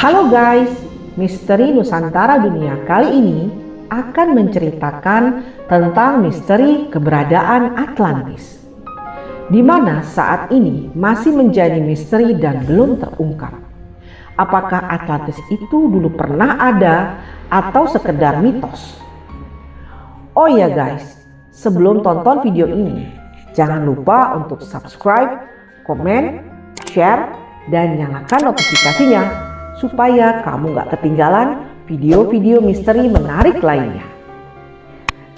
Halo guys, Misteri Nusantara Dunia kali ini akan menceritakan tentang misteri keberadaan Atlantis, di mana saat ini masih menjadi misteri dan belum terungkap. Apakah Atlantis itu dulu pernah ada atau sekedar mitos? Oh ya guys, sebelum tonton video ini, jangan lupa untuk subscribe, komen, share, dan nyalakan notifikasinya supaya kamu gak ketinggalan video-video misteri menarik lainnya.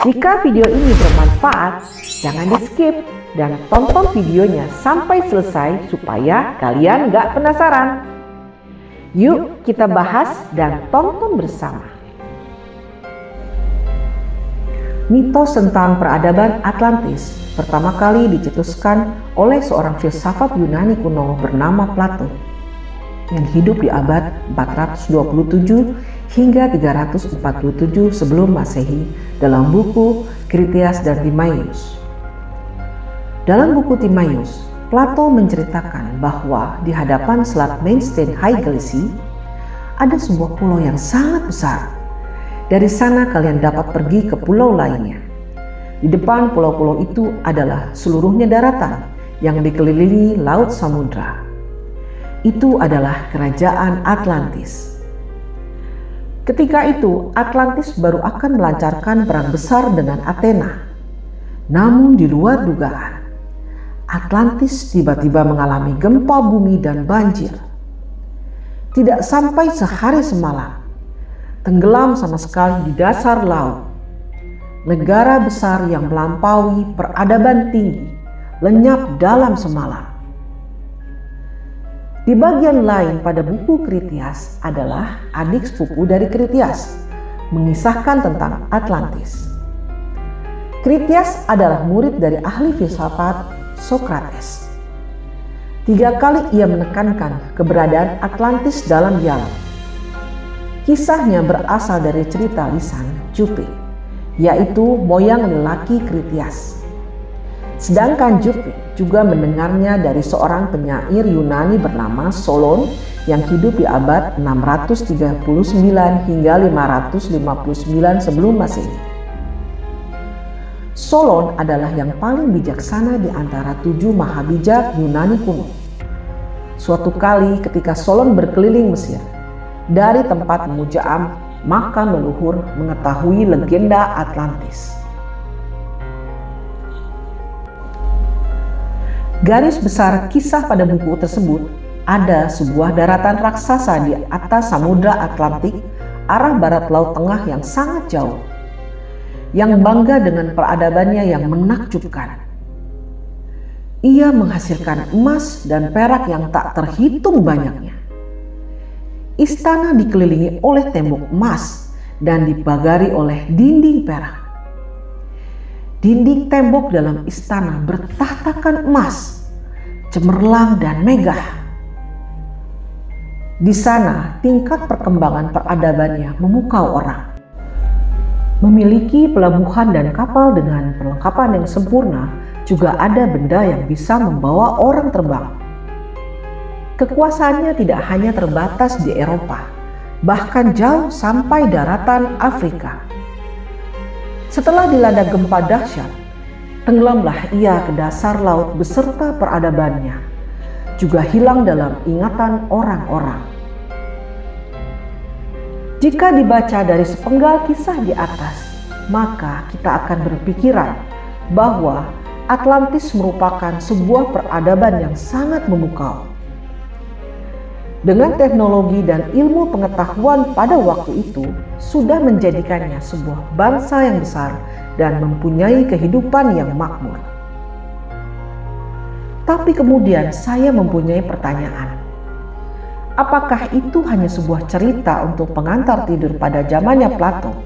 Jika video ini bermanfaat, jangan di skip dan tonton videonya sampai selesai supaya kalian gak penasaran. Yuk kita bahas dan tonton bersama. Mitos tentang peradaban Atlantis pertama kali dicetuskan oleh seorang filsafat Yunani kuno bernama Plato yang hidup di abad 427 hingga 347 sebelum Masehi dalam buku Critias dan Timaeus. Dalam buku Timaeus, Plato menceritakan bahwa di hadapan Selat Mainstein Haigelisi ada sebuah pulau yang sangat besar. Dari sana kalian dapat pergi ke pulau lainnya. Di depan pulau-pulau itu adalah seluruhnya daratan yang dikelilingi laut samudra. Itu adalah kerajaan Atlantis. Ketika itu Atlantis baru akan melancarkan perang besar dengan Athena. Namun di luar dugaan, Atlantis tiba-tiba mengalami gempa bumi dan banjir. Tidak sampai sehari semalam, tenggelam sama sekali di dasar laut. Negara besar yang melampaui peradaban tinggi lenyap dalam semalam. Di bagian lain pada buku Critias adalah adik sepupu dari Critias, mengisahkan tentang Atlantis. Critias adalah murid dari ahli filsafat Socrates. 3 kali ia menekankan keberadaan Atlantis dalam dialog. Kisahnya berasal dari cerita lisan Jupe, yaitu moyang lelaki Critias. Sedangkan Jupe juga mendengarnya dari seorang penyair Yunani bernama Solon yang hidup di abad 639 hingga 559 sebelum Masehi. Solon adalah yang paling bijaksana di antara 7 mahabijak Yunani kuno. Suatu kali ketika Solon berkeliling Mesir, dari tempat memujaan makam leluhur mengetahui legenda Atlantis. Garis besar kisah pada buku tersebut, ada sebuah daratan raksasa di atas Samudra Atlantik arah barat Laut Tengah yang sangat jauh, yang bangga dengan peradabannya yang menakjubkan. Ia menghasilkan emas dan perak yang tak terhitung banyaknya. Istana dikelilingi oleh tembok emas dan dibagari oleh dinding perak. Dinding tembok dalam istana bertahtakan emas, cemerlang dan megah. Di sana tingkat perkembangan peradabannya memukau orang. Memiliki pelabuhan dan kapal dengan perlengkapan yang sempurna, juga ada benda yang bisa membawa orang terbang. Kekuasaannya tidak hanya terbatas di Eropa, bahkan jauh sampai daratan Afrika. Setelah dilanda gempa dahsyat, tenggelamlah ia ke dasar laut beserta peradabannya, juga hilang dalam ingatan orang-orang. Jika dibaca dari sepenggal kisah di atas, maka kita akan berpikiran bahwa Atlantis merupakan sebuah peradaban yang sangat memukau. Dengan teknologi dan ilmu pengetahuan pada waktu itu sudah menjadikannya sebuah bangsa yang besar dan mempunyai kehidupan yang makmur. Tapi kemudian saya mempunyai pertanyaan. Apakah itu hanya sebuah cerita untuk pengantar tidur pada zamannya Plato?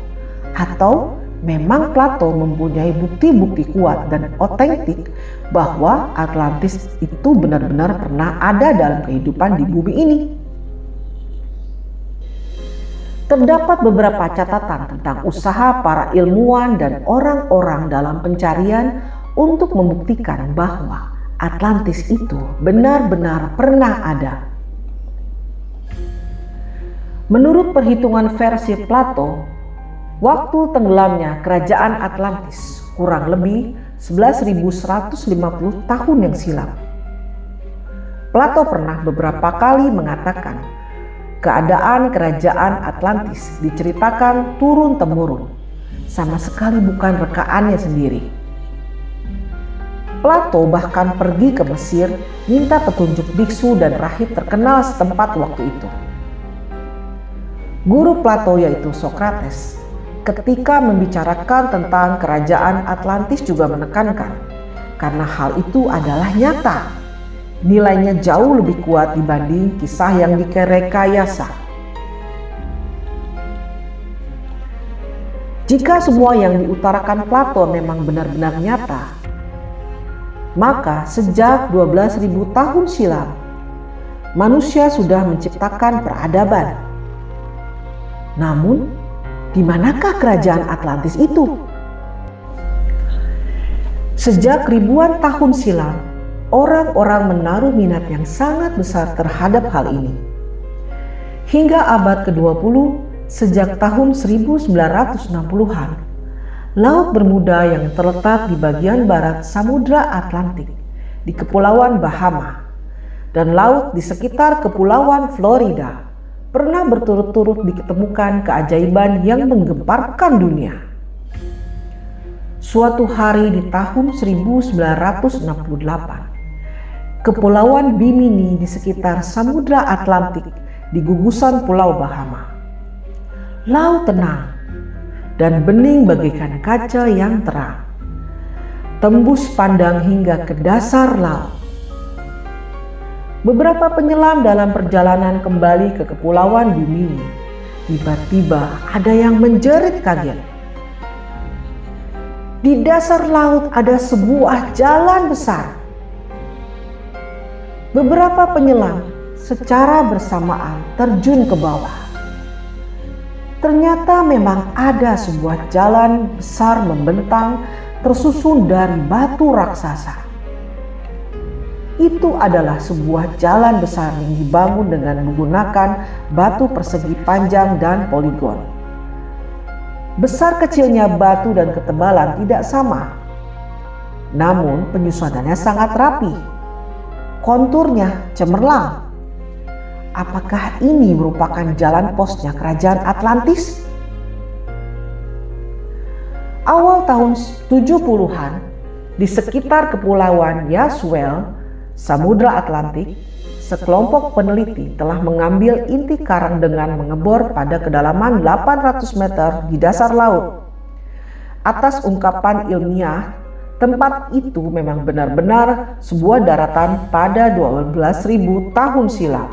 Atau memang Plato mempunyai bukti-bukti kuat dan otentik bahwa Atlantis itu benar-benar pernah ada dalam kehidupan di bumi ini? Terdapat beberapa catatan tentang usaha para ilmuwan dan orang-orang dalam pencarian untuk membuktikan bahwa Atlantis itu benar-benar pernah ada. Menurut perhitungan versi Plato, waktu tenggelamnya kerajaan Atlantis kurang lebih 11.150 tahun yang silam. Plato pernah beberapa kali mengatakan keadaan kerajaan Atlantis diceritakan turun-temurun, sama sekali bukan rekaannya sendiri. Plato bahkan pergi ke Mesir minta petunjuk biksu dan rahib terkenal setempat waktu itu. Guru Plato yaitu Socrates, ketika membicarakan tentang kerajaan Atlantis juga menekankan, karena hal itu adalah nyata, nilainya jauh lebih kuat dibanding kisah yang direkayasa. Jika semua yang diutarakan Plato memang benar-benar nyata, maka sejak 12.000 tahun silam, manusia sudah menciptakan peradaban. Namun, di manakah kerajaan Atlantis itu? Sejak ribuan tahun silam, orang-orang menaruh minat yang sangat besar terhadap hal ini. Hingga abad ke-20, sejak tahun 1960-an, Laut Bermuda yang terletak di bagian barat Samudra Atlantik di Kepulauan Bahama dan laut di sekitar Kepulauan Florida pernah berturut-turut ditemukan keajaiban yang menggemparkan dunia. Suatu hari di tahun 1968, Kepulauan Bimini di sekitar Samudra Atlantik di gugusan Pulau Bahama. Laut tenang dan bening bagaikan kaca yang terang, tembus pandang hingga ke dasar laut. Beberapa penyelam dalam perjalanan kembali ke Kepulauan Bimini, tiba-tiba ada yang menjerit kaget. Di dasar laut ada sebuah jalan besar. Beberapa penyelam secara bersamaan terjun ke bawah. Ternyata memang ada sebuah jalan besar membentang tersusun dari batu raksasa. Itu adalah sebuah jalan besar yang dibangun dengan menggunakan batu persegi panjang dan poligon. Besar kecilnya batu dan ketebalan tidak sama, namun penyusunannya sangat rapi. Konturnya cemerlang. Apakah ini merupakan jalan posnya kerajaan Atlantis? Awal tahun 70-an, di sekitar Kepulauan Yaswell, Samudra Atlantik, sekelompok peneliti telah mengambil inti karang dengan mengebor pada kedalaman 800 meter di dasar laut. Atas ungkapan ilmiah, tempat itu memang benar-benar sebuah daratan pada 12.000 tahun silam.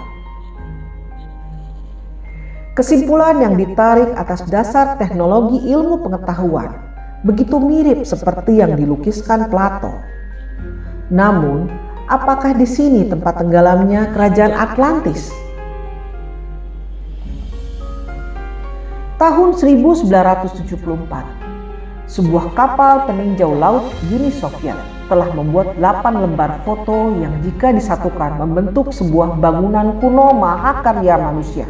Kesimpulan yang ditarik atas dasar teknologi ilmu pengetahuan begitu mirip seperti yang dilukiskan Plato. Namun, apakah di sini tempat tenggelamnya kerajaan Atlantis? Tahun 1974, sebuah kapal peninjau laut Uni Soviet telah membuat 8 lembar foto yang jika disatukan membentuk sebuah bangunan kuno mahakarya manusia.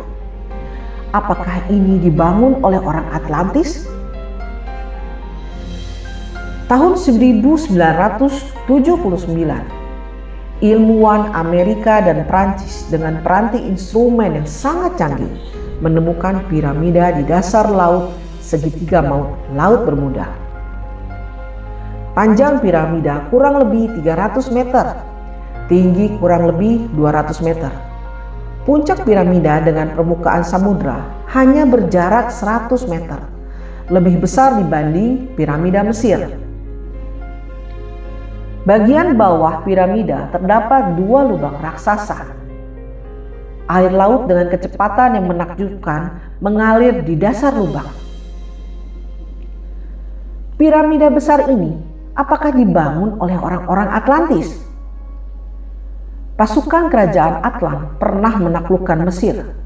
Apakah ini dibangun oleh orang Atlantis? Tahun 1979, ilmuwan Amerika dan Prancis dengan peranti instrumen yang sangat canggih menemukan piramida di dasar laut segitiga maut Laut Bermuda. Panjang piramida kurang lebih 300 meter, tinggi kurang lebih 200 meter. Puncak piramida dengan permukaan samudra hanya berjarak 100 meter, lebih besar dibanding piramida Mesir. Bagian bawah piramida terdapat 2 lubang raksasa. Air laut dengan kecepatan yang menakjubkan mengalir di dasar lubang. Piramida besar ini apakah dibangun oleh orang-orang Atlantis? Pasukan kerajaan Atlant pernah menaklukkan Mesir.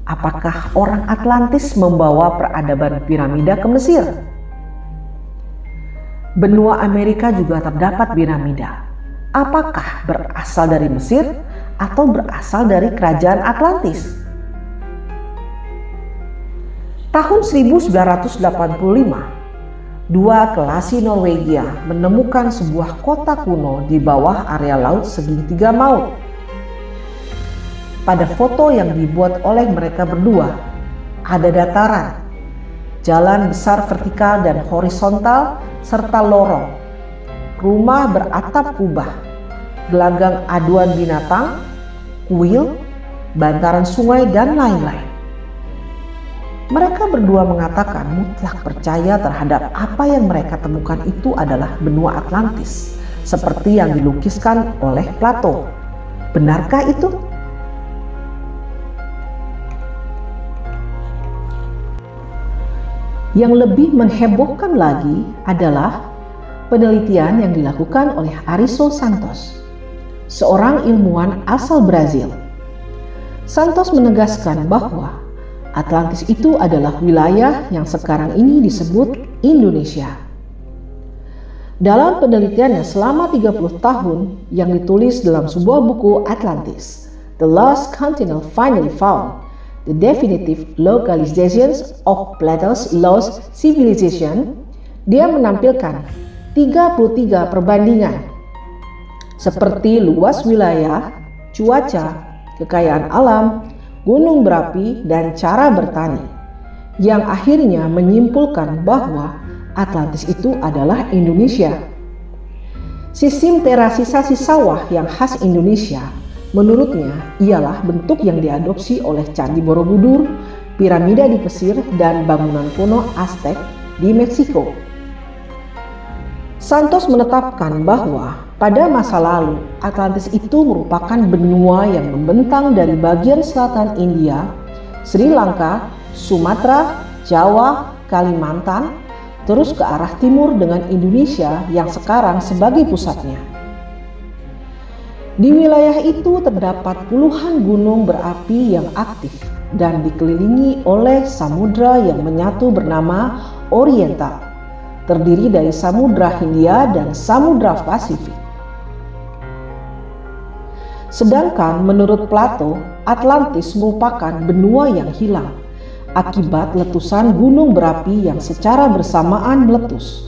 Apakah orang Atlantis membawa peradaban piramida ke Mesir? Benua Amerika juga terdapat piramida. Apakah berasal dari Mesir atau berasal dari kerajaan Atlantis? Tahun 1985, dua kelasi Norwegia menemukan sebuah kota kuno di bawah area laut segitiga maut. Pada foto yang dibuat oleh mereka berdua, ada dataran, jalan besar vertikal dan horizontal, serta lorong, rumah beratap kubah, gelanggang aduan binatang, kuil, bantaran sungai, dan lain-lain. Mereka berdua mengatakan mutlak percaya terhadap apa yang mereka temukan itu adalah benua Atlantis, seperti yang dilukiskan oleh Plato. Benarkah itu? Yang lebih menghebohkan lagi adalah penelitian yang dilakukan oleh Ariso Santos, seorang ilmuwan asal Brazil. Santos menegaskan bahwa Atlantis itu adalah wilayah yang sekarang ini disebut Indonesia. Dalam penelitiannya selama 30 tahun yang ditulis dalam sebuah buku Atlantis, The Lost Continent Finally Found, The Definitive Localizations of Plato's Lost Civilization, dia menampilkan 33 perbandingan seperti luas wilayah, cuaca, kekayaan alam, gunung berapi, dan cara bertani, yang akhirnya menyimpulkan bahwa Atlantis itu adalah Indonesia. Sistem terasisasi sawah yang khas Indonesia menurutnya ialah bentuk yang diadopsi oleh Candi Borobudur, piramida di Mesir, dan bangunan kuno Aztec di Meksiko. Santos menetapkan bahwa pada masa lalu Atlantis itu merupakan benua yang membentang dari bagian selatan India, Sri Lanka, Sumatera, Jawa, Kalimantan, terus ke arah timur dengan Indonesia yang sekarang sebagai pusatnya. Di wilayah itu terdapat puluhan gunung berapi yang aktif dan dikelilingi oleh samudra yang menyatu bernama Oriental, terdiri dari Samudra Hindia dan Samudra Pasifik. Sedangkan menurut Plato, Atlantis merupakan benua yang hilang akibat letusan gunung berapi yang secara bersamaan meletus.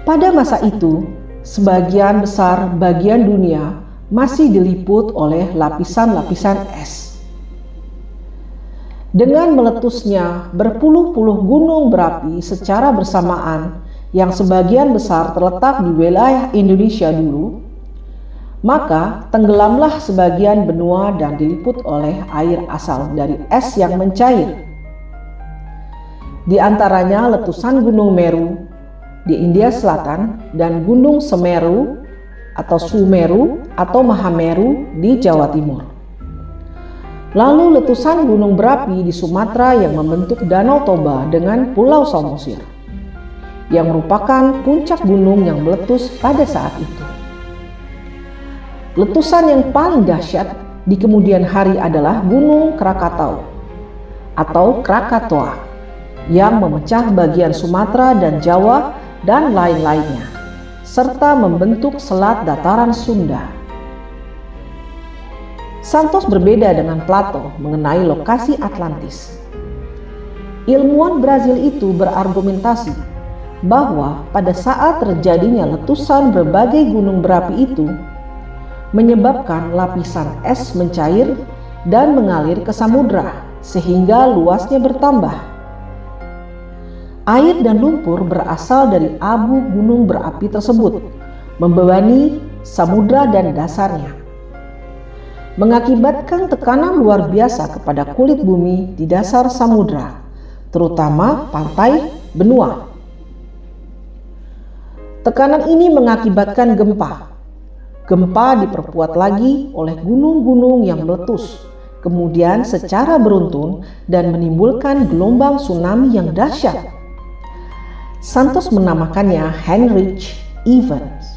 Pada masa itu, sebagian besar bagian dunia masih diliput oleh lapisan-lapisan es. Dengan meletusnya berpuluh-puluh gunung berapi secara bersamaan yang sebagian besar terletak di wilayah Indonesia dulu, maka tenggelamlah sebagian benua dan diliput oleh air asal dari es yang mencair. Di antaranya letusan Gunung Meru di India Selatan dan Gunung Semeru atau Sumeru atau Mahameru di Jawa Timur. Lalu letusan gunung berapi di Sumatera yang membentuk Danau Toba dengan Pulau Samosir, yang merupakan puncak gunung yang meletus pada saat itu. Letusan yang paling dahsyat di kemudian hari adalah Gunung Krakatau atau Krakatoa yang memecah bagian Sumatera dan Jawa dan lain-lainnya, serta membentuk selat dataran Sunda. Santos berbeda dengan Plato mengenai lokasi Atlantis. Ilmuwan Brazil itu berargumentasi bahwa pada saat terjadinya letusan berbagai gunung berapi itu menyebabkan lapisan es mencair dan mengalir ke samudra sehingga luasnya bertambah. Air dan lumpur berasal dari abu gunung berapi tersebut, membebani samudra dan dasarnya, mengakibatkan tekanan luar biasa kepada kulit bumi di dasar samudra, terutama pantai benua. Tekanan ini mengakibatkan gempa. Gempa diperkuat lagi oleh gunung-gunung yang meletus, kemudian secara beruntun dan menimbulkan gelombang tsunami yang dahsyat. Santos menamakannya Heinrich Events.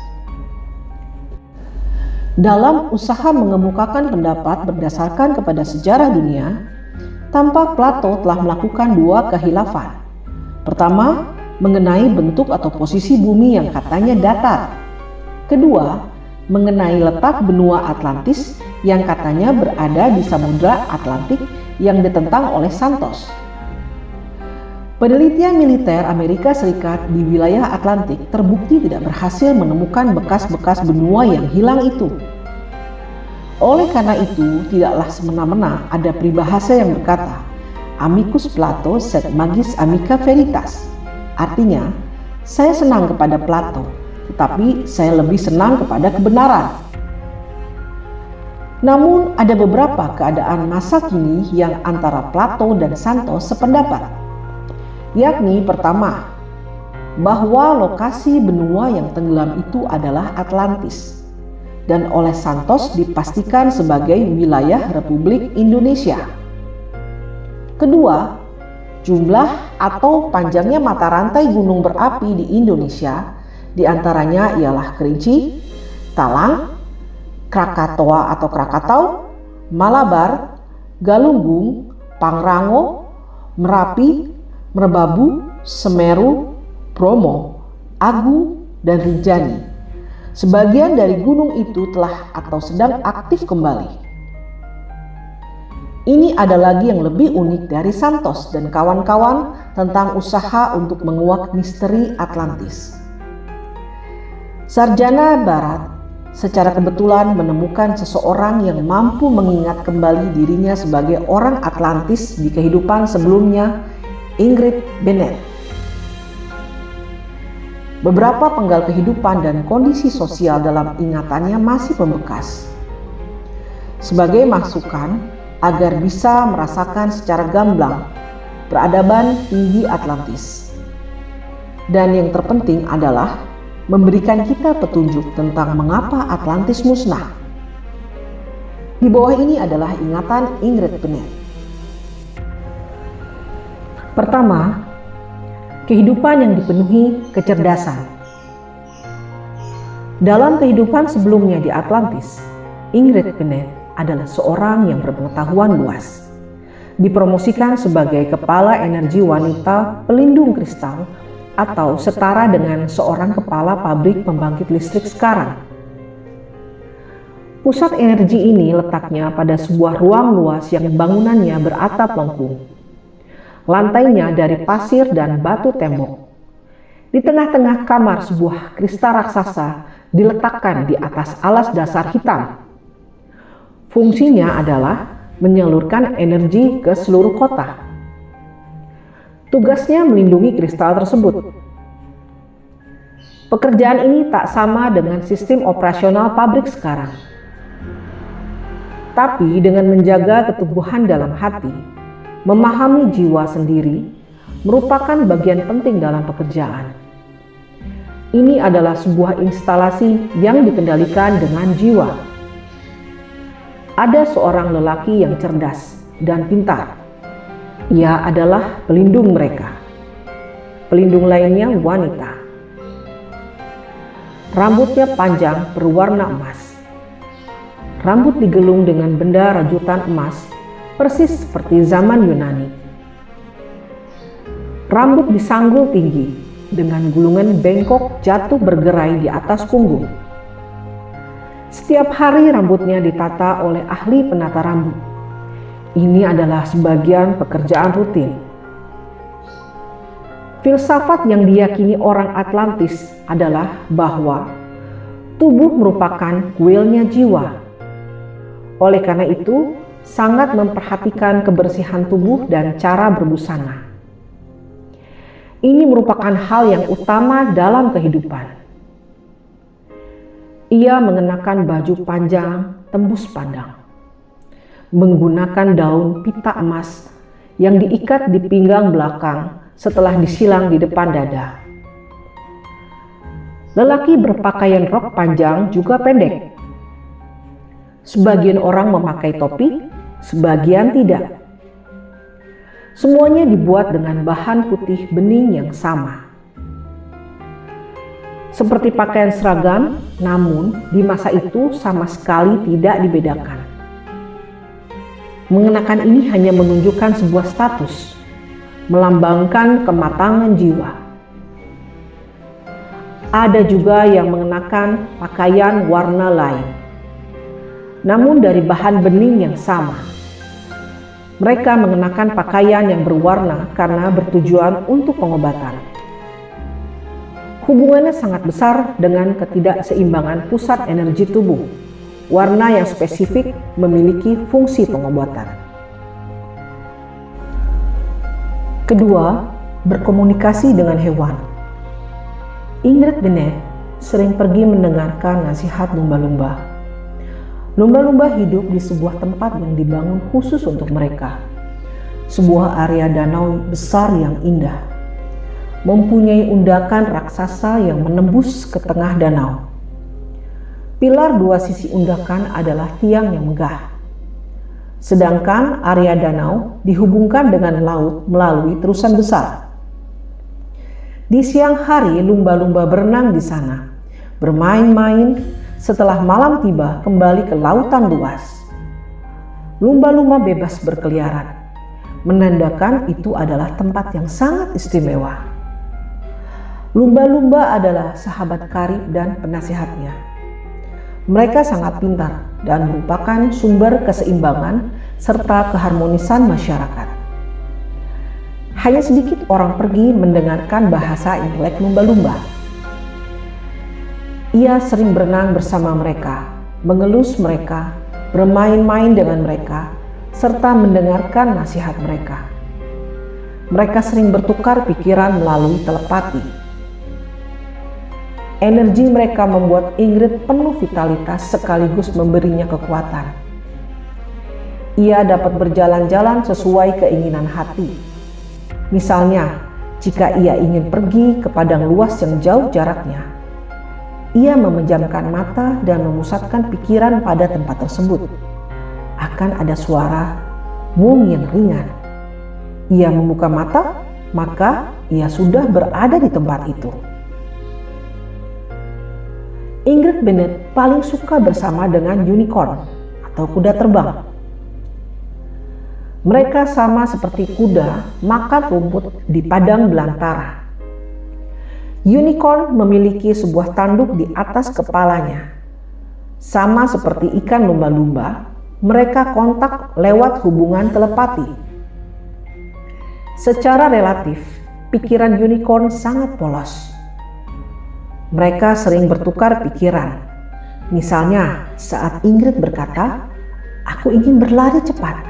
Dalam usaha mengemukakan pendapat berdasarkan kepada sejarah dunia, tampak Plato telah melakukan dua kehilafan. Pertama, mengenai bentuk atau posisi bumi yang katanya datar. Kedua, mengenai letak benua Atlantis yang katanya berada di Samudra Atlantik yang ditentang oleh Santos. Penelitian militer Amerika Serikat di wilayah Atlantik terbukti tidak berhasil menemukan bekas-bekas benua yang hilang itu. Oleh karena itu, tidaklah semena-mena ada peribahasa yang berkata, amicus Plato sed magis amica veritas. Artinya, saya senang kepada Plato, tetapi saya lebih senang kepada kebenaran. Namun, ada beberapa keadaan masa kini yang antara Plato dan Santos sependapat. Yakni pertama, bahwa lokasi benua yang tenggelam itu adalah Atlantis dan oleh Santos dipastikan sebagai wilayah Republik Indonesia. Kedua, jumlah atau panjangnya mata rantai gunung berapi di Indonesia diantaranya ialah Kerinci, Talang, Krakatoa atau Krakatau, Malabar, Galunggung, Pangrango, Merapi, Merbabu, Semeru, Bromo, Agung, dan Rinjani. Sebagian dari gunung itu telah atau sedang aktif kembali. Ini ada lagi yang lebih unik dari Santos dan kawan-kawan tentang usaha untuk menguak misteri Atlantis. Sarjana Barat secara kebetulan menemukan seseorang yang mampu mengingat kembali dirinya sebagai orang Atlantis di kehidupan sebelumnya, Ingrid Bennett. Beberapa penggal kehidupan dan kondisi sosial dalam ingatannya masih membekas. Sebagai masukan agar bisa merasakan secara gamblang peradaban tinggi Atlantis. Dan yang terpenting adalah memberikan kita petunjuk tentang mengapa Atlantis musnah. Di bawah ini adalah ingatan Ingrid Bennett. Pertama, kehidupan yang dipenuhi kecerdasan. Dalam kehidupan sebelumnya di Atlantis, Ingrid Bennett adalah seorang yang berpengetahuan luas. Dipromosikan sebagai kepala energi wanita pelindung kristal atau setara dengan seorang kepala pabrik pembangkit listrik sekarang. Pusat energi ini letaknya pada sebuah ruang luas yang bangunannya beratap lengkung. Lantainya dari pasir dan batu tembok. Di tengah-tengah kamar sebuah kristal raksasa diletakkan di atas alas dasar hitam. Fungsinya adalah menyalurkan energi ke seluruh kota. Tugasnya melindungi kristal tersebut. Pekerjaan ini tak sama dengan sistem operasional pabrik sekarang. Tapi dengan menjaga keteguhan dalam hati, memahami jiwa sendiri merupakan bagian penting dalam pekerjaan. Ini adalah sebuah instalasi yang dikendalikan dengan jiwa. Ada seorang lelaki yang cerdas dan pintar. Ia adalah pelindung mereka. Pelindung lainnya wanita. Rambutnya panjang berwarna emas. Rambut digelung dengan benda rajutan emas, persis seperti zaman Yunani. Rambut disanggul tinggi dengan gulungan bengkok jatuh bergerai di atas punggung. Setiap hari rambutnya ditata oleh ahli penata rambut. Ini adalah sebagian pekerjaan rutin. Filsafat yang diyakini orang Atlantis adalah bahwa tubuh merupakan kuilnya jiwa. Oleh karena itu, sangat memperhatikan kebersihan tubuh dan cara berbusana. Ini merupakan hal yang utama dalam kehidupan. Ia mengenakan baju panjang tembus pandang, menggunakan daun pita emas yang diikat di pinggang belakang setelah disilang di depan dada. Lelaki berpakaian rok panjang juga pendek. Sebagian orang memakai topi, sebagian tidak. Semuanya dibuat dengan bahan putih bening yang sama. Seperti pakaian seragam, namun di masa itu sama sekali tidak dibedakan. Mengenakan ini hanya menunjukkan sebuah status, melambangkan kematangan jiwa. Ada juga yang mengenakan pakaian warna lain, namun dari bahan bening yang sama. Mereka mengenakan pakaian yang berwarna karena bertujuan untuk pengobatan. Hubungannya sangat besar dengan ketidakseimbangan pusat energi tubuh. Warna yang spesifik memiliki fungsi pengobatan. Kedua, berkomunikasi dengan hewan. Ingrid Bennett sering pergi mendengarkan nasihat lumba-lumba. Lumba-lumba hidup di sebuah tempat yang dibangun khusus untuk mereka. Sebuah area danau besar yang indah, mempunyai undakan raksasa yang menembus ke tengah danau. Pilar dua sisi undakan adalah tiang yang megah. Sedangkan area danau dihubungkan dengan laut melalui terusan besar. Di siang hari lumba-lumba berenang di sana, bermain-main. Setelah malam tiba, kembali ke lautan luas. Lumba-lumba bebas berkeliaran, menandakan itu adalah tempat yang sangat istimewa. Lumba-lumba adalah sahabat karib dan penasihatnya. Mereka sangat pintar dan merupakan sumber keseimbangan serta keharmonisan masyarakat. Hanya sedikit orang pergi mendengarkan bahasa intelek lumba-lumba. Ia sering berenang bersama mereka, mengelus mereka, bermain-main dengan mereka, serta mendengarkan nasihat mereka. Mereka sering bertukar pikiran melalui telepati. Energi mereka membuat Ingrid penuh vitalitas sekaligus memberinya kekuatan. Ia dapat berjalan-jalan sesuai keinginan hati. Misalnya, jika ia ingin pergi ke padang luas yang jauh jaraknya, ia memejamkan mata dan memusatkan pikiran pada tempat tersebut. Akan ada suara mung yang ringan. Ia membuka mata, maka ia sudah berada di tempat itu. Ingrid Bennett paling suka bersama dengan unicorn atau kuda terbang. Mereka sama seperti kuda makan rumput di padang belantara. Unicorn memiliki sebuah tanduk di atas kepalanya. Sama seperti ikan lumba-lumba, mereka kontak lewat hubungan telepati. Secara relatif, pikiran unicorn sangat polos. Mereka sering bertukar pikiran. Misalnya, saat Ingrid berkata, "Aku ingin berlari cepat,"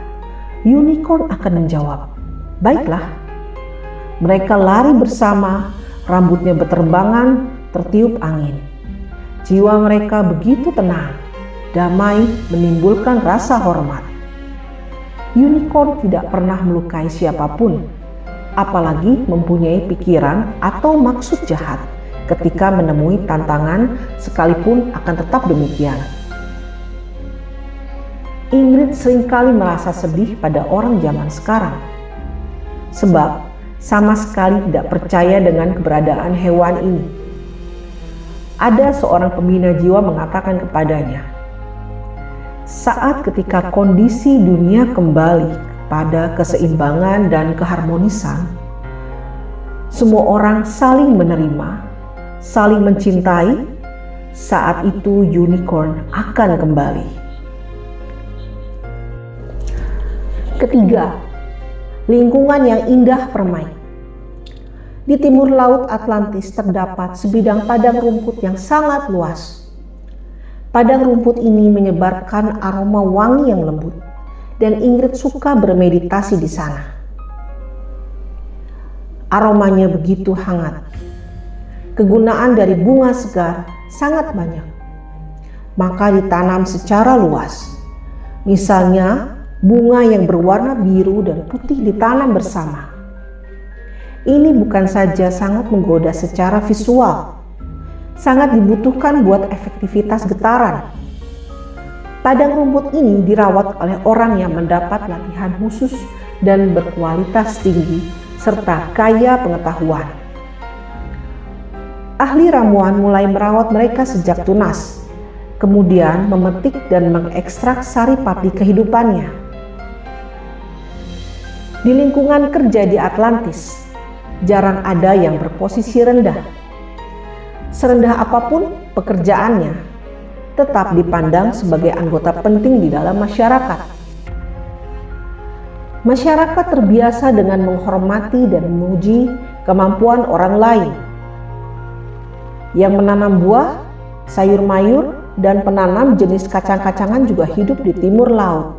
unicorn akan menjawab, "Baiklah." Mereka lari bersama. Rambutnya berterbangan, tertiup angin. Jiwa mereka begitu tenang, damai, menimbulkan rasa hormat. Unicorn tidak pernah melukai siapapun, apalagi mempunyai pikiran atau maksud jahat ketika menemui tantangan, sekalipun akan tetap demikian. Ingrid seringkali merasa sedih pada orang zaman sekarang, sebab sama sekali tidak percaya dengan keberadaan hewan ini. Ada seorang pembina jiwa mengatakan kepadanya, saat ketika kondisi dunia kembali pada keseimbangan dan keharmonisan, semua orang saling menerima, saling mencintai, saat itu unicorn akan kembali. Ketiga, lingkungan yang indah permai. Di timur Laut Atlantis terdapat sebidang padang rumput yang sangat luas. Padang rumput ini menyebarkan aroma wangi yang lembut, dan Ingrid suka bermeditasi di sana. Aromanya begitu hangat. Kegunaan dari bunga segar sangat banyak, maka ditanam secara luas. Misalnya, bunga yang berwarna biru dan putih ditanam bersama. Ini bukan saja sangat menggoda secara visual, sangat dibutuhkan buat efektivitas getaran. Padang rumput ini dirawat oleh orang yang mendapat latihan khusus dan berkualitas tinggi serta kaya pengetahuan. Ahli ramuan mulai merawat mereka sejak tunas, kemudian memetik dan mengekstrak sari pati kehidupannya. Di lingkungan kerja di Atlantis, jarang ada yang berposisi rendah. Serendah apapun pekerjaannya, tetap dipandang sebagai anggota penting di dalam masyarakat. Masyarakat terbiasa dengan menghormati dan memuji kemampuan orang lain. Yang menanam buah, sayur mayur, dan penanam jenis kacang-kacangan juga hidup di timur laut.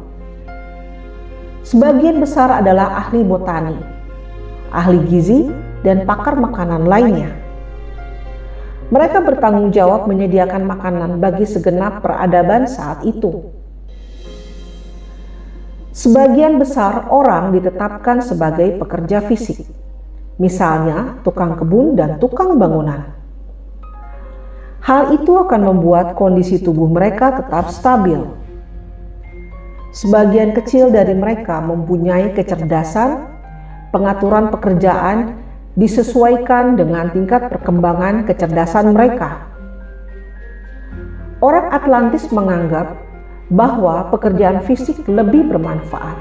Sebagian besar adalah ahli botani, ahli gizi, dan pakar makanan lainnya. Mereka bertanggung jawab menyediakan makanan bagi segenap peradaban saat itu. Sebagian besar orang ditetapkan sebagai pekerja fisik, misalnya tukang kebun dan tukang bangunan. Hal itu akan membuat kondisi tubuh mereka tetap stabil. Sebagian kecil dari mereka mempunyai kecerdasan, pengaturan pekerjaan disesuaikan dengan tingkat perkembangan kecerdasan mereka. Orang Atlantis menganggap bahwa pekerjaan fisik lebih bermanfaat.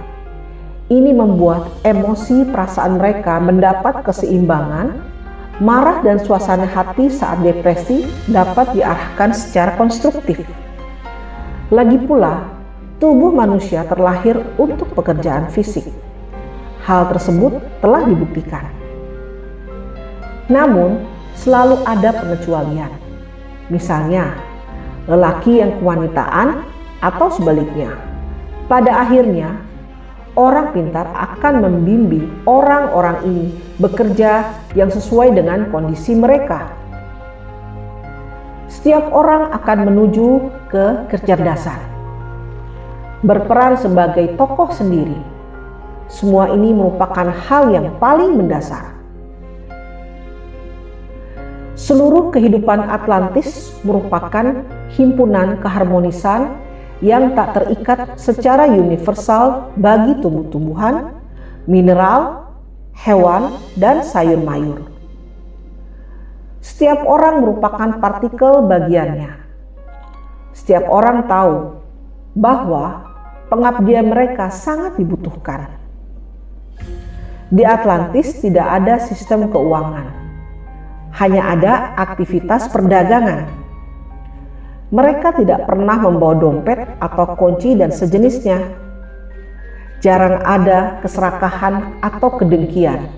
Ini membuat emosi perasaan mereka mendapat keseimbangan, marah dan suasana hati saat depresi dapat diarahkan secara konstruktif. Lagi pula, tubuh manusia terlahir untuk pekerjaan fisik. Hal tersebut telah dibuktikan. Namun, selalu ada pengecualian. Misalnya, lelaki yang kewanitaan atau sebaliknya. Pada akhirnya, orang pintar akan membimbing orang-orang ini bekerja yang sesuai dengan kondisi mereka. Setiap orang akan menuju ke kecerdasan, berperan sebagai tokoh sendiri. Semua ini merupakan hal yang paling mendasar. Seluruh kehidupan Atlantis merupakan himpunan keharmonisan yang tak terikat secara universal bagi tumbuh-tumbuhan, mineral, hewan, dan sayur mayur. Setiap orang merupakan partikel bagiannya. Setiap orang tahu bahwa pengabdian mereka sangat dibutuhkan. Di Atlantis tidak ada sistem keuangan, hanya ada aktivitas perdagangan. Mereka tidak pernah membawa dompet atau kunci dan sejenisnya. Jarang ada keserakahan atau kedengkian.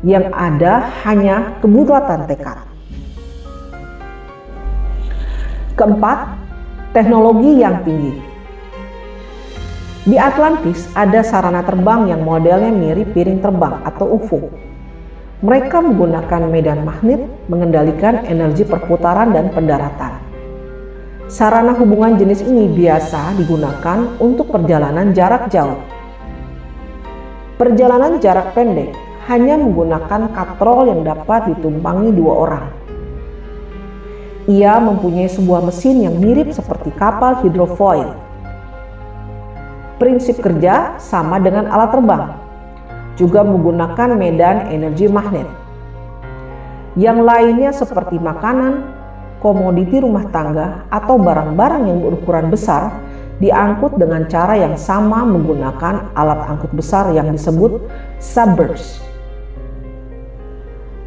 Yang ada hanya kebulatan tekad. Keempat, teknologi yang tinggi. Di Atlantis ada sarana terbang yang modelnya mirip piring terbang atau UFO. Mereka menggunakan medan magnet mengendalikan energi perputaran dan pendaratan. Sarana hubungan jenis ini biasa digunakan untuk perjalanan jarak jauh. Perjalanan jarak pendek hanya menggunakan katrol yang dapat ditumpangi 2 orang. Ia mempunyai sebuah mesin yang mirip seperti kapal hidrofoil. Prinsip kerja sama dengan alat terbang, juga menggunakan medan energi magnet. Yang lainnya seperti makanan, komoditi rumah tangga, atau barang-barang yang berukuran besar diangkut dengan cara yang sama menggunakan alat angkut besar yang disebut submersible.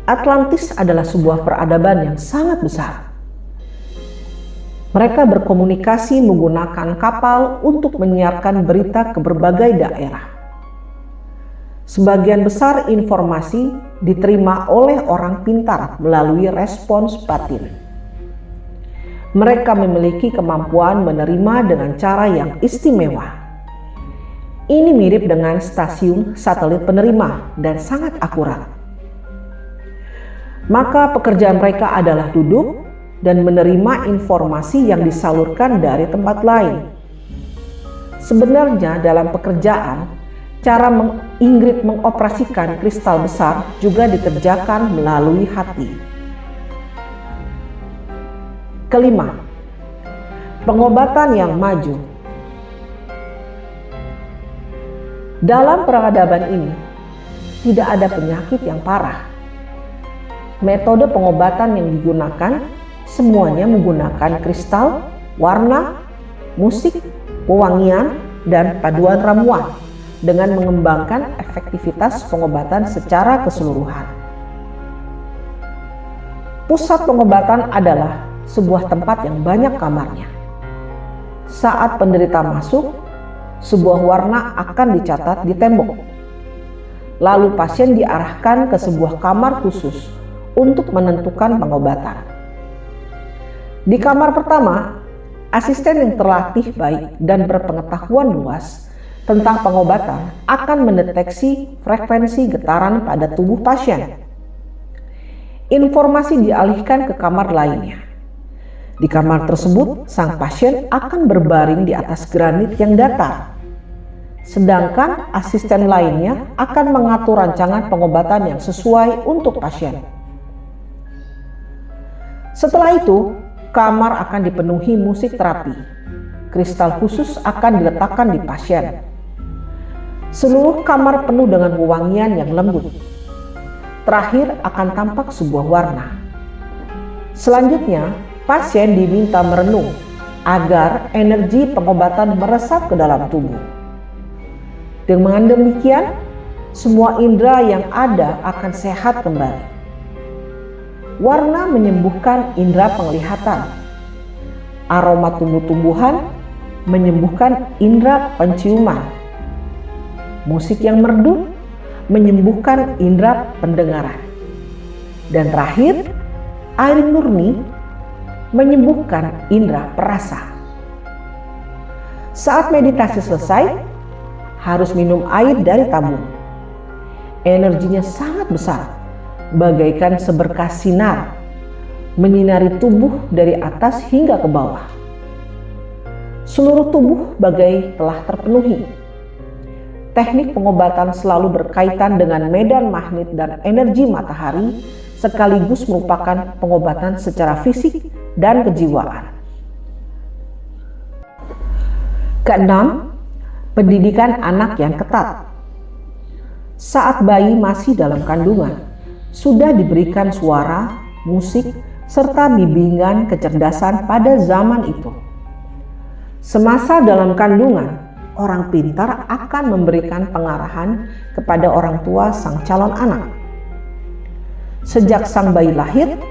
Atlantis adalah sebuah peradaban yang sangat besar. Mereka berkomunikasi menggunakan kapal untuk menyiarkan berita ke berbagai daerah. Sebagian besar informasi diterima oleh orang pintar melalui respons batin. Mereka memiliki kemampuan menerima dengan cara yang istimewa. Ini mirip dengan stasiun satelit penerima dan sangat akurat. Maka pekerjaan mereka adalah duduk dan menerima informasi yang disalurkan dari tempat lain. Sebenarnya dalam pekerjaan, cara Ingrid mengoperasikan kristal besar juga dikerjakan melalui hati. Kelima, pengobatan yang maju. Dalam peradaban ini, tidak ada penyakit yang parah. Metode pengobatan yang digunakan semuanya menggunakan kristal, warna, musik, pewangian, dan paduan ramuan dengan mengembangkan efektivitas pengobatan secara keseluruhan. Pusat pengobatan adalah sebuah tempat yang banyak kamarnya. Saat penderita masuk, sebuah warna akan dicatat di tembok. Lalu pasien diarahkan ke sebuah kamar khusus untuk menentukan pengobatan. Di kamar pertama, asisten yang terlatih baik dan berpengetahuan luas tentang pengobatan akan mendeteksi frekuensi getaran pada tubuh pasien. Informasi dialihkan ke kamar lainnya. Di kamar tersebut, sang pasien akan berbaring di atas granit yang datar. Sedangkan asisten lainnya akan mengatur rancangan pengobatan yang sesuai untuk pasien. Setelah itu, kamar akan dipenuhi musik terapi. Kristal khusus akan diletakkan di pasien. Seluruh kamar penuh dengan wewangian yang lembut. Terakhir akan tampak sebuah warna. Selanjutnya, pasien diminta merenung agar energi pengobatan meresap ke dalam tubuh. Dengan demikian, semua indera yang ada akan sehat kembali. Warna menyembuhkan indera penglihatan. Aroma tumbuh-tumbuhan menyembuhkan indera penciuman. Musik yang merdu menyembuhkan indera pendengaran. Dan terakhir, air murni menyembuhkan indera perasa. Saat meditasi selesai, harus minum air dari tabung. Energinya sangat besar, bagaikan seberkas sinar, menyinari tubuh dari atas hingga ke bawah. Seluruh tubuh bagai telah terpenuhi. Teknik pengobatan selalu berkaitan dengan medan magnet dan energi matahari, sekaligus merupakan pengobatan secara fisik dan kejiwaan. Keenam, pendidikan anak yang ketat. Saat bayi masih dalam kandungan, sudah diberikan suara, musik, serta bimbingan kecerdasan pada zaman itu. Semasa dalam kandungan, orang pintar akan memberikan pengarahan kepada orang tua sang calon anak. Sejak sang bayi lahir,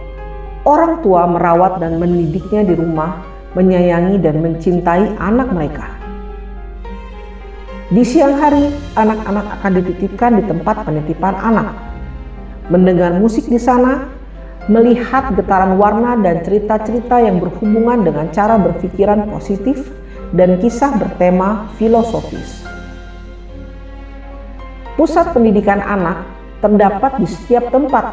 orang tua merawat dan mendidiknya di rumah, menyayangi dan mencintai anak mereka. Di siang hari, anak-anak akan dititipkan di tempat penitipan anak, mendengar musik di sana, melihat getaran warna dan cerita-cerita yang berhubungan dengan cara berpikiran positif dan kisah bertema filosofis. Pusat pendidikan anak terdapat di setiap tempat.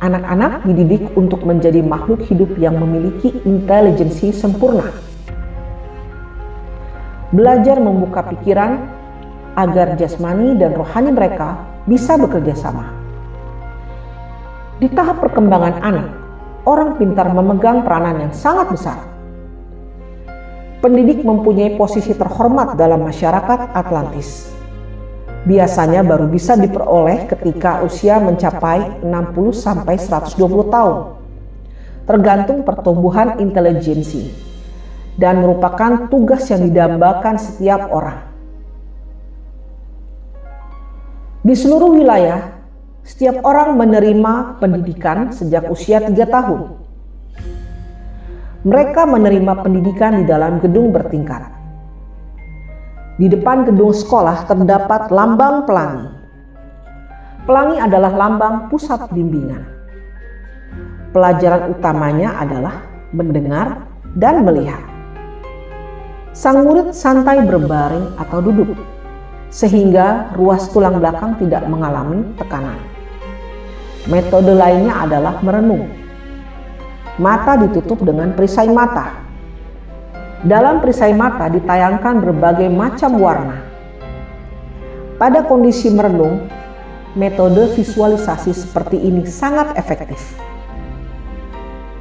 Anak-anak dididik untuk menjadi makhluk hidup yang memiliki intelijensi sempurna. Belajar membuka pikiran agar jasmani dan rohani mereka bisa bekerja sama. Di tahap perkembangan anak, orang pintar memegang peranan yang sangat besar. Pendidik mempunyai posisi terhormat dalam masyarakat Atlantis. Biasanya baru bisa diperoleh ketika usia mencapai 60-120 tahun, tergantung pertumbuhan intelijensi, dan merupakan tugas yang didambakan setiap orang. Di seluruh wilayah, setiap orang menerima pendidikan sejak usia 3 tahun. Mereka menerima pendidikan di dalam gedung bertingkat. Di depan gedung sekolah terdapat lambang pelangi. Pelangi adalah lambang pusat bimbingan. Pelajaran utamanya adalah mendengar dan melihat. Sang murid santai berbaring atau duduk, sehingga ruas tulang belakang tidak mengalami tekanan. Metode lainnya adalah merenung. Mata ditutup dengan perisai mata. Dalam perisai mata ditayangkan berbagai macam warna. Pada kondisi merenung, metode visualisasi seperti ini sangat efektif.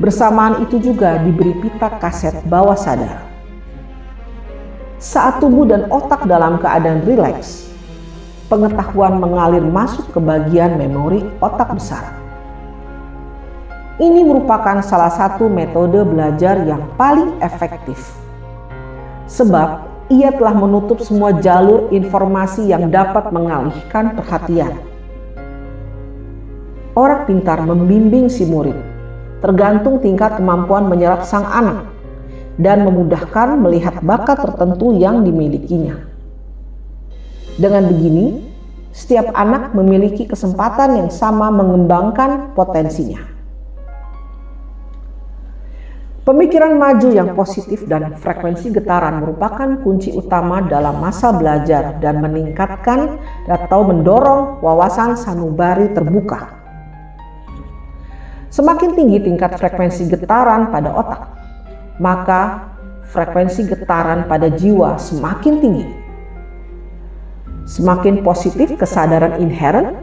Bersamaan itu juga diberi pita kaset bawah sadar. Saat tubuh dan otak dalam keadaan rileks, pengetahuan mengalir masuk ke bagian memori otak besar. Ini merupakan salah satu metode belajar yang paling efektif, sebab ia telah menutup semua jalur informasi yang dapat mengalihkan perhatian. Orang pintar membimbing si murid, tergantung tingkat kemampuan menyerap sang anak. dan memudahkan melihat bakat tertentu yang dimilikinya. Dengan begini, setiap anak memiliki kesempatan yang sama mengembangkan potensinya. Pemikiran maju yang positif dan frekuensi getaran merupakan kunci utama dalam masa belajar dan meningkatkan atau mendorong wawasan sanubari terbuka. Semakin tinggi tingkat frekuensi getaran pada otak, maka frekuensi getaran pada jiwa semakin tinggi. Semakin positif kesadaran inherent,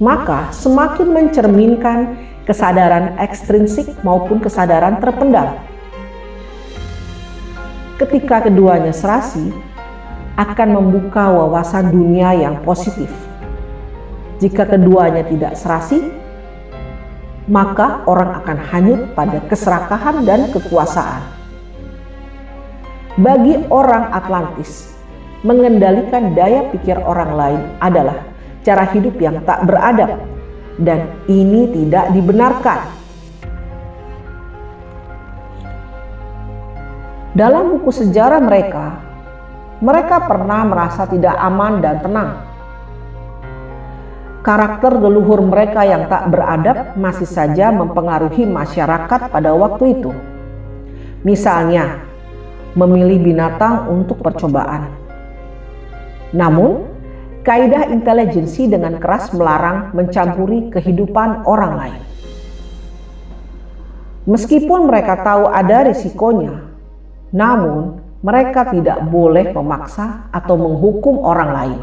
maka semakin mencerminkan kesadaran ekstrinsik maupun kesadaran terpendam. Ketika keduanya serasi, akan membuka wawasan dunia yang positif. Jika keduanya tidak serasi, maka orang akan hanyut pada keserakahan dan kekuasaan. Bagi orang Atlantis, mengendalikan daya pikir orang lain adalah cara hidup yang tak beradab, dan ini tidak dibenarkan. Dalam buku sejarah mereka pernah merasa tidak aman dan tenang. Karakter leluhur mereka yang tak beradab masih saja mempengaruhi masyarakat pada waktu itu. Misalnya, memilih binatang untuk percobaan. Namun, kaidah intelijensi dengan keras melarang mencampuri kehidupan orang lain. Meskipun mereka tahu ada risikonya, namun mereka tidak boleh memaksa atau menghukum orang lain.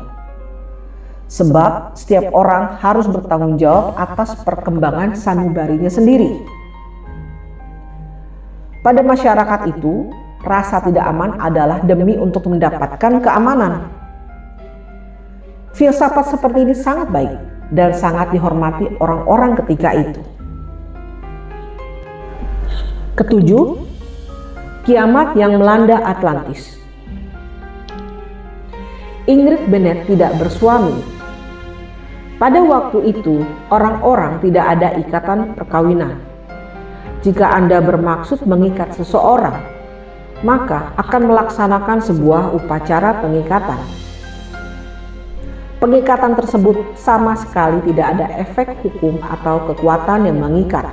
Sebab setiap orang harus bertanggung jawab atas perkembangan sanubarinya sendiri. Pada masyarakat itu, rasa tidak aman adalah demi untuk mendapatkan keamanan. Filsafat seperti ini sangat baik dan sangat dihormati orang-orang ketika itu. Ketujuh, kiamat yang melanda Atlantis. Ingrid Bennett tidak bersuami. Pada waktu itu, orang-orang tidak ada ikatan perkawinan. Jika Anda bermaksud mengikat seseorang, maka akan melaksanakan sebuah upacara pengikatan. Pengikatan tersebut sama sekali tidak ada efek hukum atau kekuatan yang mengikat,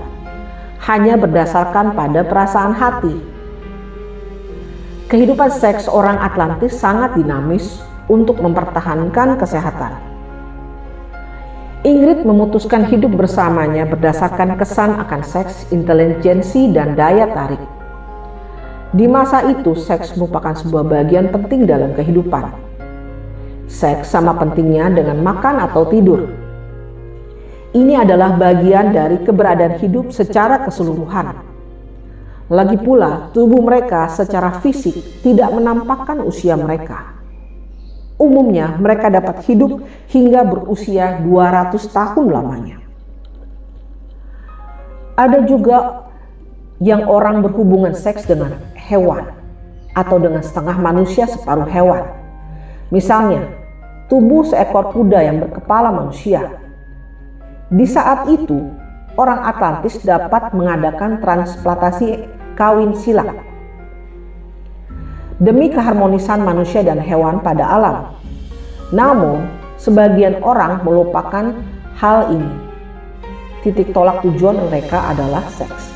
hanya berdasarkan pada perasaan hati. Kehidupan seks orang Atlantis sangat dinamis untuk mempertahankan kesehatan. Ingrid memutuskan hidup bersamanya berdasarkan kesan akan seks, intelijensi, dan daya tarik. Di masa itu, seks merupakan sebuah bagian penting dalam kehidupan. Seks sama pentingnya dengan makan atau tidur. Ini adalah bagian dari keberadaan hidup secara keseluruhan. Lagi pula, tubuh mereka secara fisik tidak menampakkan usia mereka. Umumnya, mereka dapat hidup hingga berusia 200 tahun lamanya. Ada juga yang orang berhubungan seks dengan hewan atau dengan setengah manusia separuh hewan. Misalnya, tubuh seekor kuda yang berkepala manusia. Di saat itu, orang Atlantis dapat mengadakan transplantasi kawin silang demi keharmonisan manusia dan hewan pada alam. Namun, sebagian orang melupakan hal ini. Titik tolak tujuan mereka adalah seks.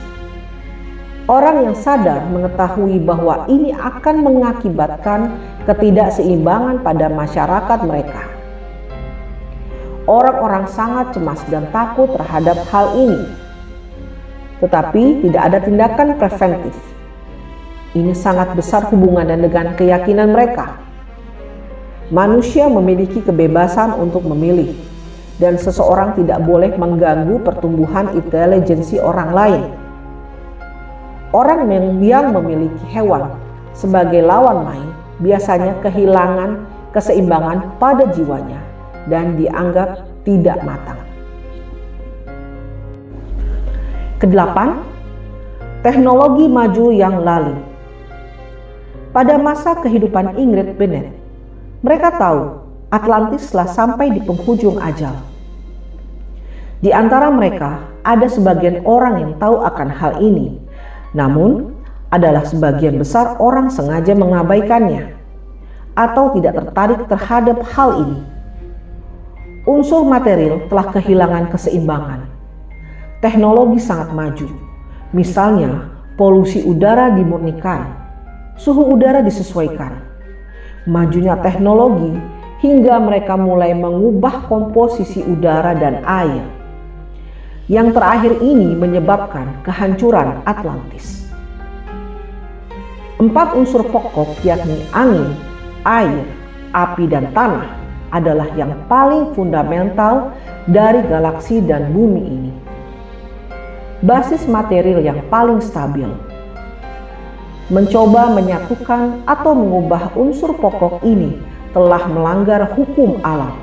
Orang yang sadar mengetahui bahwa ini akan mengakibatkan ketidakseimbangan pada masyarakat mereka. Orang-orang sangat cemas dan takut terhadap hal ini, tetapi tidak ada tindakan preventif. Ini sangat besar hubungannya dengan keyakinan mereka. Manusia memiliki kebebasan untuk memilih, dan seseorang tidak boleh mengganggu pertumbuhan intelijensi orang lain. Orang yang memiliki hewan sebagai lawan main biasanya kehilangan keseimbangan pada jiwanya dan dianggap tidak matang. Kedelapan, teknologi maju yang lalim. Pada masa kehidupan Ingrid Bennett, mereka tahu Atlantis telah sampai di penghujung ajal. Di antara mereka ada sebagian orang yang tahu akan hal ini. Namun, adalah sebagian besar orang sengaja mengabaikannya atau tidak tertarik terhadap hal ini. Unsur material telah kehilangan keseimbangan. Teknologi sangat maju. Misalnya, polusi udara dimurnikan, suhu udara disesuaikan. Majunya teknologi hingga mereka mulai mengubah komposisi udara dan air. Yang terakhir ini menyebabkan kehancuran Atlantis. 4 unsur pokok yakni angin, air, api, dan tanah adalah yang paling fundamental dari galaksi dan bumi ini. Basis material yang paling stabil. Mencoba menyatukan atau mengubah unsur pokok ini telah melanggar hukum alam.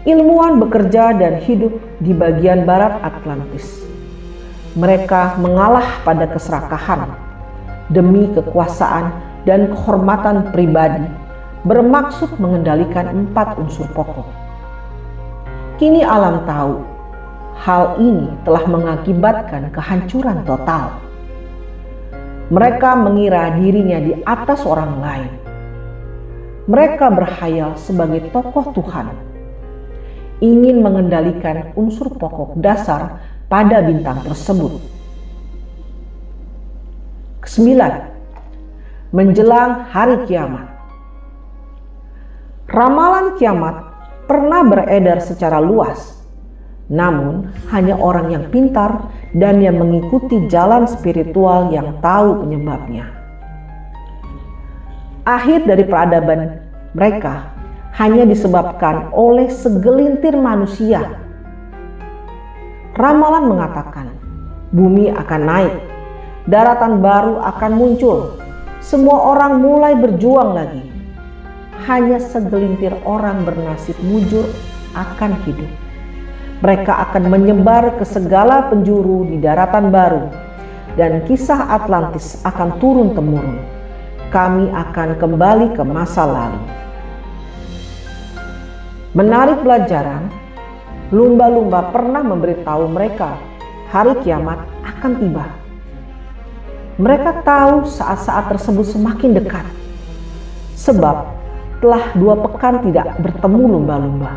Ilmuwan bekerja dan hidup di bagian barat Atlantis. Mereka mengalah pada keserakahan demi kekuasaan dan kehormatan pribadi, bermaksud mengendalikan 4 unsur pokok. Kini alam tahu, hal ini telah mengakibatkan kehancuran total. Mereka mengira dirinya di atas orang lain. Mereka berkhayal sebagai tokoh Tuhan, ingin mengendalikan unsur pokok dasar pada bintang tersebut. 9. Menjelang hari kiamat. Ramalan kiamat pernah beredar secara luas, namun hanya orang yang pintar dan yang mengikuti jalan spiritual yang tahu penyebabnya. Akhir dari peradaban mereka hanya disebabkan oleh segelintir manusia. Ramalan mengatakan, bumi akan naik, daratan baru akan muncul, semua orang mulai berjuang lagi. Hanya segelintir orang bernasib mujur akan hidup. Mereka akan menyebar ke segala penjuru di daratan baru, dan kisah Atlantis akan turun-temurun. Kami akan kembali ke masa lalu. Menarik pelajaran, lumba-lumba pernah memberitahu mereka hari kiamat akan tiba. Mereka tahu saat-saat tersebut semakin dekat, sebab telah 2 pekan tidak bertemu lumba-lumba.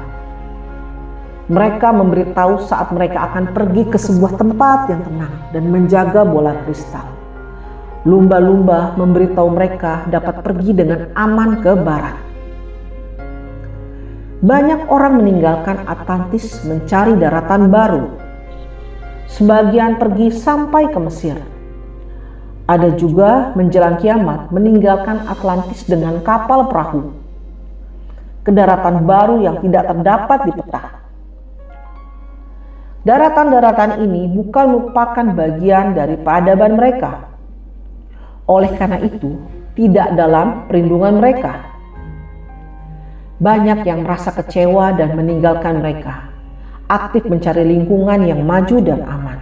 Mereka memberitahu saat mereka akan pergi ke sebuah tempat yang tenang dan menjaga bola kristal. Lumba-lumba memberitahu mereka dapat pergi dengan aman ke barat. Banyak orang meninggalkan Atlantis mencari daratan baru. Sebagian pergi sampai ke Mesir. Ada juga menjelang kiamat meninggalkan Atlantis dengan kapal perahu ke daratan baru yang tidak terdapat di peta. Daratan-daratan ini bukan merupakan bagian dari peradaban mereka. Oleh karena itu, tidak dalam perlindungan mereka. Banyak yang merasa kecewa dan meninggalkan mereka, aktif mencari lingkungan yang maju dan aman.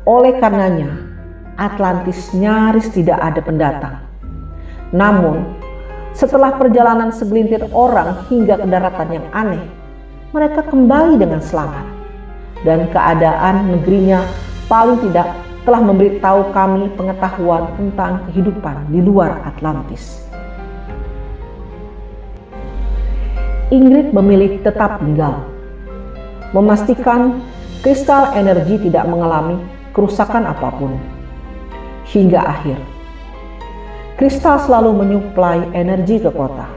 Oleh karenanya, Atlantis nyaris tidak ada pendatang. Namun, setelah perjalanan segelintir orang hingga ke daratan yang aneh, mereka kembali dengan selamat. Dan keadaan negerinya paling tidak telah memberitahu kami pengetahuan tentang kehidupan di luar Atlantis. Ingrid memilih tetap tinggal, memastikan kristal energi tidak mengalami kerusakan apapun. Hingga akhir, kristal selalu menyuplai energi ke kota.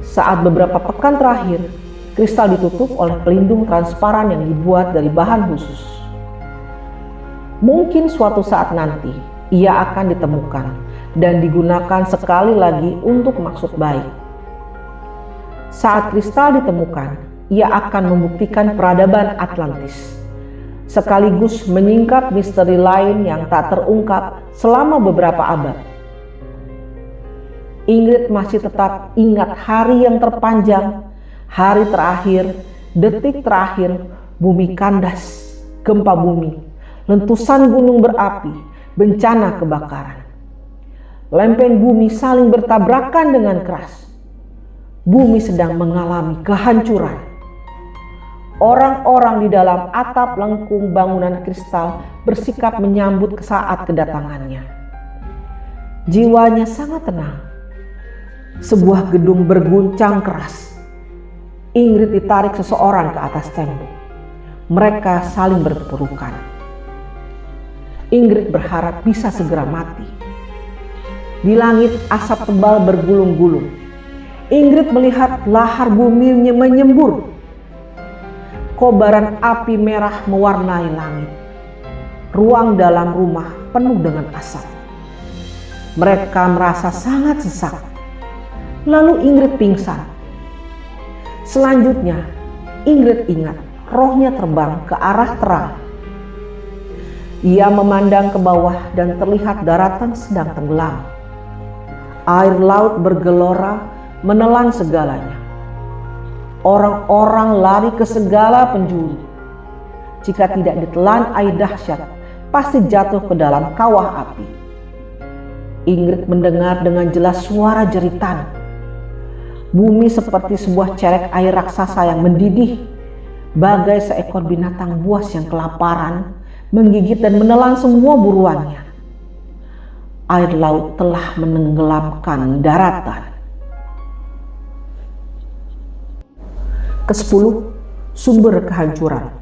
Saat beberapa pekan terakhir, kristal ditutup oleh pelindung transparan yang dibuat dari bahan khusus. Mungkin suatu saat nanti ia akan ditemukan dan digunakan sekali lagi untuk maksud baik. Saat kristal ditemukan, ia akan membuktikan peradaban Atlantis, sekaligus menyingkap misteri lain yang tak terungkap selama beberapa abad. Ingrid masih tetap ingat hari yang terpanjang, hari terakhir, detik terakhir, bumi kandas, gempa bumi, lentusan gunung berapi, bencana kebakaran. Lempeng bumi saling bertabrakan dengan keras. Bumi sedang mengalami kehancuran. Orang-orang di dalam atap lengkung bangunan kristal bersikap menyambut saat kedatangannya. Jiwanya sangat tenang. Sebuah gedung berguncang keras. Ingrid ditarik seseorang ke atas tembok. Mereka saling berpelukan. Ingrid berharap bisa segera mati. Di langit asap tebal bergulung-gulung. Ingrid melihat lahar bumi menyembur. Kobaran api merah mewarnai langit. Ruang dalam rumah penuh dengan asap. Mereka merasa sangat sesak. Lalu Ingrid pingsan. Selanjutnya, Ingrid ingat rohnya terbang ke arah terang. Ia memandang ke bawah dan terlihat daratan sedang tenggelam. Air laut bergelora menelan segalanya. Orang-orang lari ke segala penjuru. Jika tidak ditelan air dahsyat, pasti jatuh ke dalam kawah api. Ingrid mendengar dengan jelas suara jeritan. Bumi seperti sebuah cerek air raksasa yang mendidih, bagai seekor binatang buas yang kelaparan, menggigit dan menelan semua buruannya. Air laut telah menenggelamkan daratan. Ke-10, sumber kehancuran.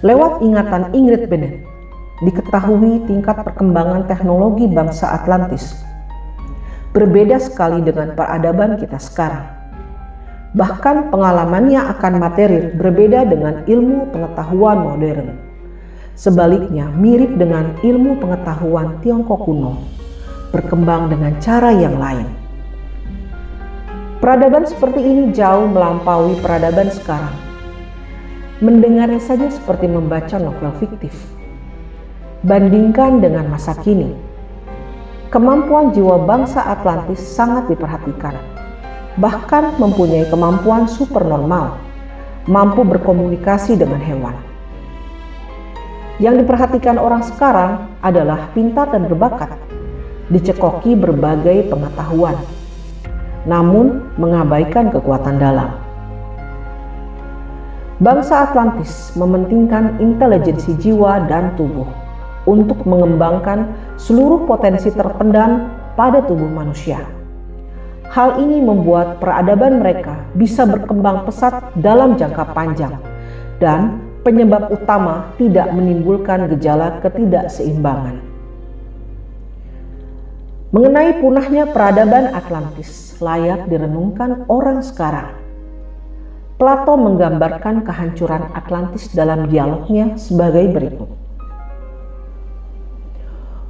Lewat ingatan Ingrid Bennett, diketahui tingkat perkembangan teknologi bangsa Atlantis berbeda sekali dengan peradaban kita sekarang. Bahkan pengalamannya akan materi berbeda dengan ilmu pengetahuan modern. Sebaliknya, mirip dengan ilmu pengetahuan Tiongkok kuno, berkembang dengan cara yang lain. Peradaban seperti ini jauh melampaui peradaban sekarang. Mendengarnya saja seperti membaca novel fiktif. Bandingkan dengan masa kini, kemampuan jiwa bangsa Atlantis sangat diperhatikan. Bahkan mempunyai kemampuan supernormal, mampu berkomunikasi dengan hewan. Yang diperhatikan orang sekarang adalah pintar dan berbakat, dicekoki berbagai pengetahuan, namun mengabaikan kekuatan dalam. Bangsa Atlantis mementingkan intelijensi jiwa dan tubuh untuk mengembangkan seluruh potensi terpendam pada tubuh manusia. Hal ini membuat peradaban mereka bisa berkembang pesat dalam jangka panjang dan penyebab utama tidak menimbulkan gejala ketidakseimbangan. Mengenai punahnya peradaban Atlantis layak direnungkan orang sekarang. Plato menggambarkan kehancuran Atlantis dalam dialognya sebagai berikut.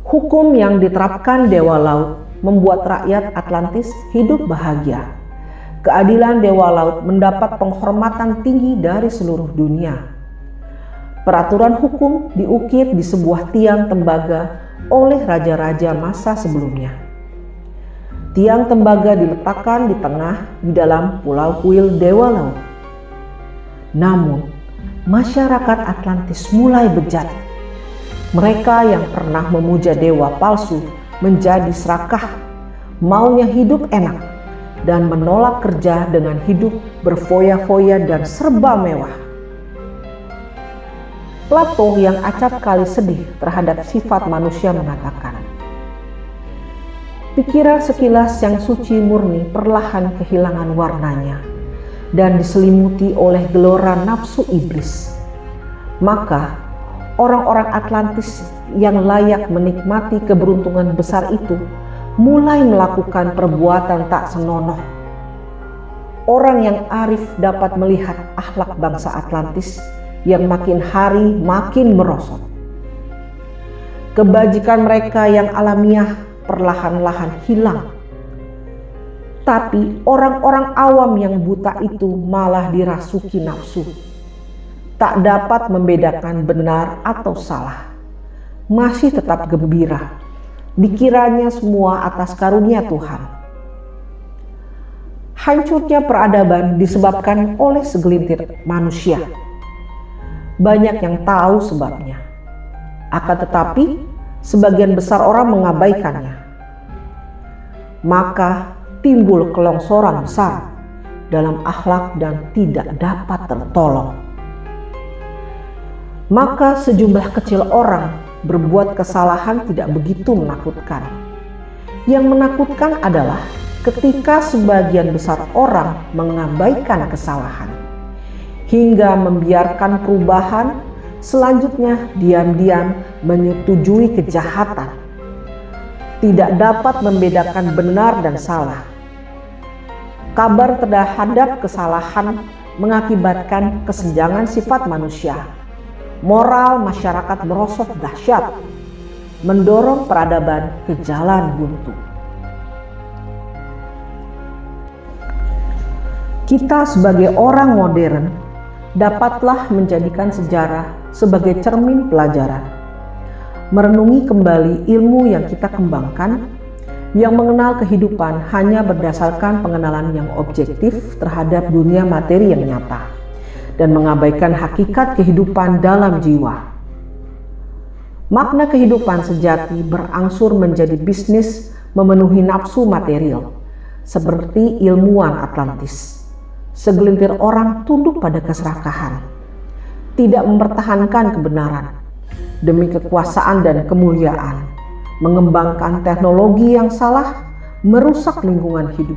Hukum yang diterapkan Dewa Laut membuat rakyat Atlantis hidup bahagia. Keadilan Dewa Laut mendapat penghormatan tinggi dari seluruh dunia. Peraturan hukum diukir di sebuah tiang tembaga oleh raja-raja masa sebelumnya. Tiang tembaga diletakkan di tengah di dalam pulau kuil Dewa Laut. Namun, masyarakat Atlantis mulai bejat. Mereka yang pernah memuja dewa palsu menjadi serakah, maunya hidup enak, dan menolak kerja dengan hidup berfoya-foya dan serba mewah. Plato yang acap kali sedih terhadap sifat manusia mengatakan, pikiran sekilas yang suci murni perlahan kehilangan warnanya dan diselimuti oleh gelora nafsu iblis. Maka orang-orang Atlantis yang layak menikmati keberuntungan besar itu mulai melakukan perbuatan tak senonoh. Orang yang arif dapat melihat akhlak bangsa Atlantis yang makin hari makin merosot. Kebajikan mereka yang alamiah perlahan-lahan hilang. Tapi orang-orang awam yang buta itu malah dirasuki nafsu. Tak dapat membedakan benar atau salah. Masih tetap gembira. Dikiranya semua atas karunia Tuhan. Hancurnya peradaban disebabkan oleh segelintir manusia. Banyak yang tahu sebabnya. Akan tetapi, sebagian besar orang mengabaikannya. Maka timbul kelongsoran besar, dalam akhlak dan tidak dapat tertolong. Maka sejumlah kecil orang berbuat kesalahan tidak begitu menakutkan. Yang menakutkan adalah ketika sebagian besar orang mengabaikan kesalahan hingga membiarkan perubahan, selanjutnya diam-diam menyetujui kejahatan. Tidak dapat membedakan benar dan salah. Kabar terhadap kesalahan mengakibatkan kesenjangan sifat manusia. Moral masyarakat merosot dahsyat, mendorong peradaban ke jalan buntu. Kita sebagai orang modern dapatlah menjadikan sejarah sebagai cermin pelajaran, merenungi kembali ilmu yang kita kembangkan, yang mengenal kehidupan hanya berdasarkan pengenalan yang objektif terhadap dunia materi yang nyata, dan mengabaikan hakikat kehidupan dalam jiwa. Makna kehidupan sejati berangsur menjadi bisnis memenuhi nafsu material, seperti ilmuwan Atlantis. Segelintir orang tunduk pada keserakahan, tidak mempertahankan kebenaran demi kekuasaan dan kemuliaan, mengembangkan teknologi yang salah, merusak lingkungan hidup.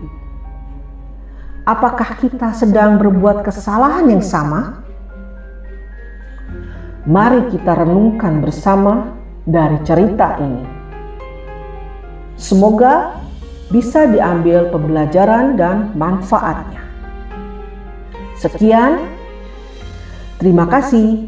Apakah kita sedang berbuat kesalahan yang sama? Mari kita renungkan bersama dari cerita ini. Semoga bisa diambil pembelajaran dan manfaatnya. Sekian, terima kasih.